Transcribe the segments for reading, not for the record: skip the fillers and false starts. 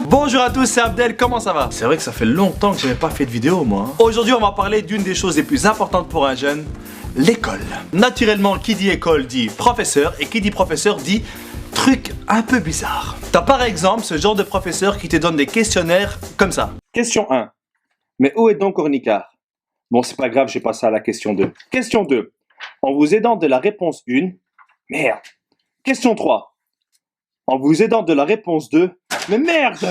Bonjour à tous, c'est Abdel, comment ça va? C'est vrai que ça fait longtemps que je n'avais pas fait de vidéo moi. Aujourd'hui on va parler d'une des choses les plus importantes pour un jeune, l'école. Naturellement, qui dit école dit professeur, et qui dit professeur dit truc un peu bizarre. T'as par exemple ce genre de professeur qui te donne des questionnaires comme ça. Question 1. Mais où est donc Ornicard? Bon, c'est pas grave, j'ai passé à la question 2. Question 2. En vous aidant de la réponse 1, merde. Question 3. En vous aidant de la réponse 2, mais merde!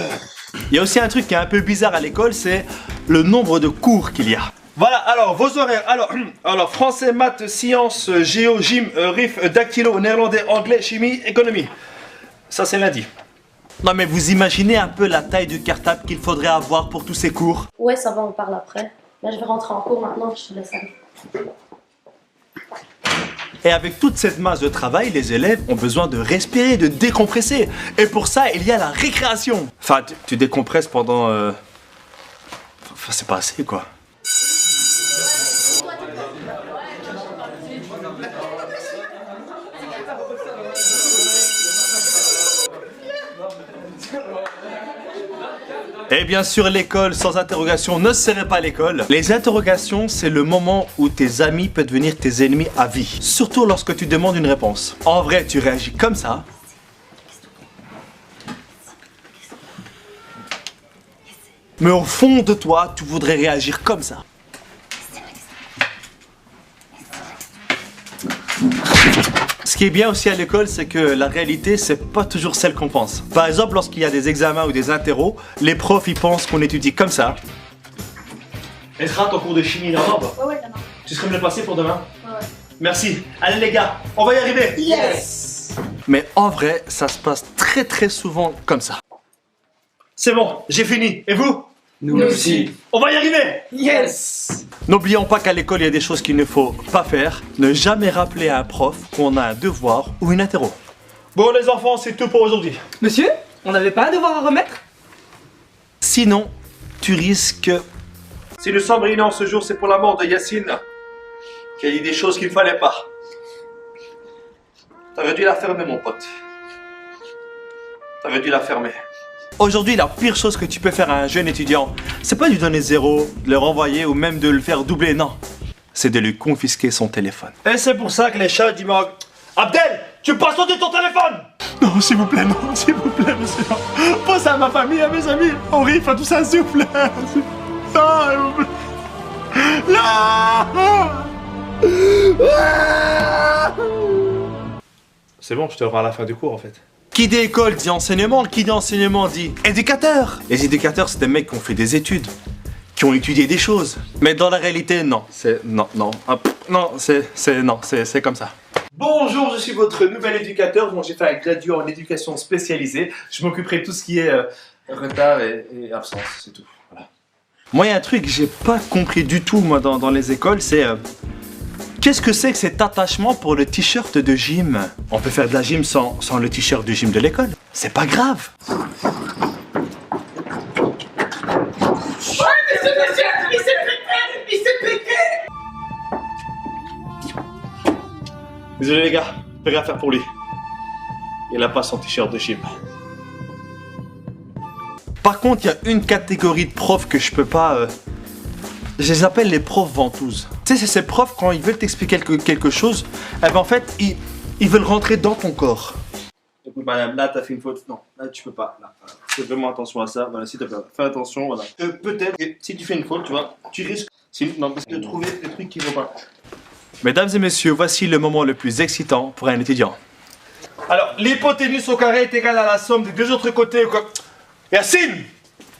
Il y a aussi un truc qui est un peu bizarre à l'école, c'est le nombre de cours qu'il y a. Voilà, alors vos horaires. Alors français, maths, sciences, géo, gym, RIF, dactylo, néerlandais, anglais, chimie, économie. Ça c'est lundi. Non mais vous imaginez un peu la taille du cartable qu'il faudrait avoir pour tous ces cours? Ouais, ça va, on parle après. Là, je vais rentrer en cours maintenant, je te laisse aller. Et avec toute cette masse de travail, les élèves ont besoin de respirer, de décompresser. Et pour ça, il y a la récréation. Enfin, tu décompresses pendant... Enfin, c'est pas assez, quoi. Et bien sûr, l'école sans interrogation ne serait pas l'école. Les interrogations, c'est le moment où tes amis peuvent devenir tes ennemis à vie. Surtout lorsque tu demandes une réponse. En vrai, tu réagis comme ça. Mais au fond de toi, tu voudrais réagir comme ça. Ce qui est bien aussi à l'école, c'est que la réalité, c'est pas toujours celle qu'on pense. Par exemple, lorsqu'il y a des examens ou des interros, les profs, ils pensent qu'on étudie comme ça. Ezra, ton cours de chimie, il est en ordre? Ouais, demain. Tu serais me le passer pour demain? Ouais. Merci. Allez les gars, on va y arriver. Yes! Mais en vrai, ça se passe très souvent comme ça. C'est bon, j'ai fini. Et vous? Nous aussi. On va y arriver. Yes! N'oublions pas qu'à l'école, il y a des choses qu'il ne faut pas faire. Ne jamais rappeler à un prof qu'on a un devoir ou une interro. Bon les enfants, c'est tout pour aujourd'hui. Monsieur, on n'avait pas un devoir à remettre? Sinon, tu risques... Si nous sommes réunis en ce jour, c'est pour la mort de Yacine, qui a dit des choses qu'il ne fallait pas. T'aurais dû la fermer, mon pote. T'aurais dû la fermer. Aujourd'hui, la pire chose que tu peux faire à un jeune étudiant, c'est pas de lui donner 0, de le renvoyer ou même de le faire doubler, non. C'est de lui confisquer son téléphone. Et c'est pour ça que les chats disent Abdel, tu passes de ton téléphone! Non, s'il vous plaît, monsieur. Pas ça à ma famille, à mes amis. On rit, tout ça, s'il vous plaît. Non, s'il vous plaît. Non! C'est bon, je te le rends à la fin du cours en fait. Qui dit école dit enseignement, qui dit enseignement dit éducateur. Les éducateurs, c'est des mecs qui ont fait des études, qui ont étudié des choses. Mais dans la réalité, non. C'est comme ça. Bonjour, je suis votre nouvel éducateur. Bon, j'ai fait un graduat en éducation spécialisée. Je m'occuperai de tout ce qui est retard et absence, c'est tout. Voilà. Moi, il y a un truc que j'ai pas compris du tout moi dans les écoles, c'est qu'est-ce que c'est que cet attachement pour le t-shirt de gym? On peut faire de la gym sans le t-shirt de gym de l'école. C'est pas grave. Il s'est pété! Désolé les gars, je peux rien faire pour lui. Il a pas son t-shirt de gym. Par contre, il y a une catégorie de profs que je peux pas... Je les appelle les profs ventouses. Tu sais, c'est ces profs, quand ils veulent t'expliquer quelque chose, eh ben en fait, ils veulent rentrer dans ton corps. Écoute madame, là t'as fait une faute. Non, là tu peux pas. Là, fais vraiment attention à ça. Voilà, s'il te plaît, fais attention. Voilà. Peut-être que si tu fais une faute, tu vois, tu risques de trouver des trucs qui vont pas. Mesdames et messieurs, voici le moment le plus excitant pour un étudiant. Alors, l'hypoténuse au carré est égale à la somme des deux autres côtés. Quoi. Yacine,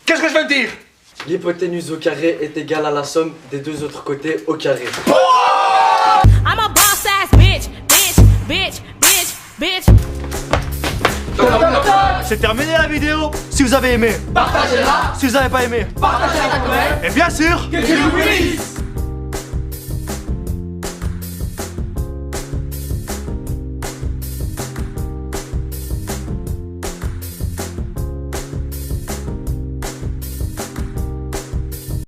qu'est-ce que je viens de dire? L'hypoténuse au carré est égale à la somme des deux autres côtés au carré. I'm a boss ass bitch. C'est terminé la vidéo. Si vous avez aimé, Partagez-la! si vous n'avez pas aimé, Partagez-la quand même! et bien sûr, Que Dieu vous bénisse!